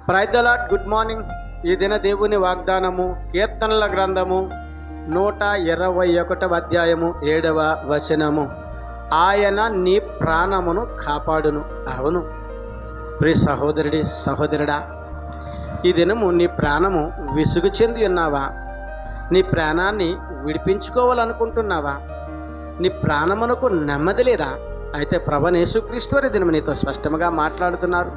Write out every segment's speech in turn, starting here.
Praise the Lord. Good morning. ఈ దిన దేవుని వాగ్దానము కీర్తనల గ్రంథము 121 అధ్యాయము 7వ వచనము. ఆయన నీ ప్రాణమును కాపాడును. అవును ప్రియ సహోదరుడి సహోదరుడా, ఈ దినము నీ ప్రాణము విసుగు చెంది ఉన్నావా? నీ ప్రాణాన్ని విడిపించుకోవాలనుకుంటున్నావా? నీ ప్రాణమునకు నెమ్మది లేదా? అయితే ప్రభువైన యేసుక్రీస్తు వారి దినము నీతో స్పష్టంగా మాట్లాడుతున్నారు,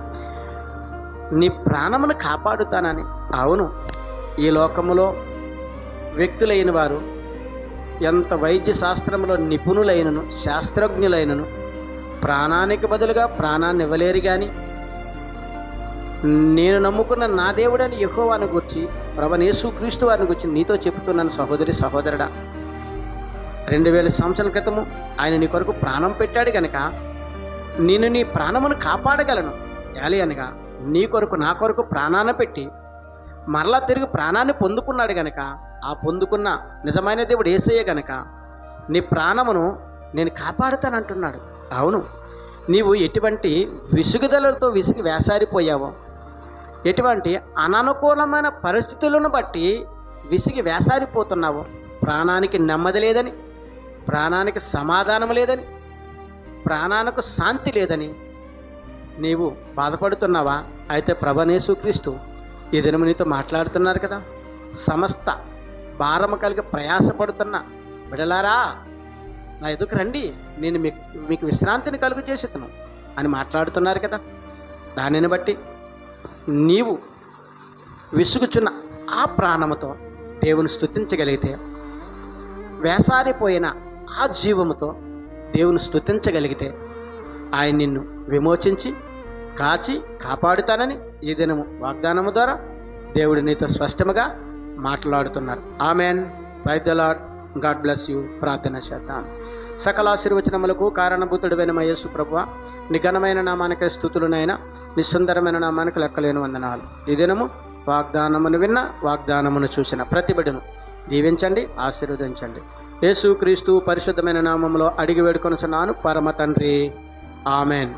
నీ ప్రాణమును కాపాడుతానని. అవును, ఈ లోకములో వ్యక్తులైన వారు ఎంత వైద్య శాస్త్రంలో నిపుణులైనను శాస్త్రజ్ఞులైనను ప్రాణానికి బదులుగా ప్రాణాన్ని ఇవ్వలేరు. కానీ నేను నమ్ముకున్న నా దేవుడని యెహోవాను గురించి, ప్రభువైన యేసుక్రీస్తు వారిని గురించి నీతో చెబుతున్నాను సహోదరి సహోదరుడా. 2000 సంవత్సరాల క్రితము ఆయన నీ కొరకు ప్రాణం పెట్టాడు కనుక నేను నీ ప్రాణమును కాపాడగలను. యాలి అనగా నీ కొరకు నా కొరకు ప్రాణాన్ని పెట్టి మరలా తిరిగి ప్రాణాన్ని పొందుకున్నాడు గనక, ఆ పొందుకున్న నిజమైన దేవుడు యేసయ్య గనక నీ ప్రాణమును నేను కాపాడుతానంటున్నాడు. అవును, నీవు ఎటువంటి విసుగుదలతో విసిగి వేసారిపోయావో, ఎటువంటి అననుకూలమైన పరిస్థితులను బట్టి విసిగి వేసారిపోతున్నావో, ప్రాణానికి నెమ్మది లేదని, ప్రాణానికి సమాధానం లేదని, ప్రాణానికి శాంతి లేదని నీవు బాధపడుతున్నావా? అయితే ప్రభువైన యేసుక్రీస్తు ఈ దినము నీతో మాట్లాడుతున్నారు కదా. సమస్త భారము కలిగి ప్రయాసపడుతున్న బిడలారా, నా ఎదుకు రండి, నేను మీకు విశ్రాంతిని కలుగు చేసేతను అని మాట్లాడుతున్నారు కదా. దానిని బట్టి నీవు విసుగుచున్న ఆ ప్రాణముతో దేవుని స్తుతించగలిగితే, వేసారిపోయిన ఆ జీవముతో దేవుని స్తుతించగలిగితే, ఆయన నిన్ను విమోచించి కాచి కాపాడుతానని ఈ దినము వాగ్దానము ద్వారా దేవుడు నీతో స్పష్టముగా మాట్లాడుతున్నారు. Amen. Praise the Lord. God bless you. ప్రార్థన చేద్దాం. సకల ఆశీర్వచనములకు కారణభూతుడైన మా యేసు ప్రభువా, నీ ఘనమైన నామానికి స్తుతులనైనా, నీ సుందరమైన నామానికి లెక్కలేని వందనాలు. ఈ దినము వాగ్దానమును విన్న, వాగ్దానమును చూసిన ప్రతి బిడ్డను దీవించండి, ఆశీర్వదించండి. యేసుక్రీస్తు పరిశుద్ధమైన నామములో అడిగి వేడుకొనుచున్నాను పరమ తండ్రి. ఆమెన్.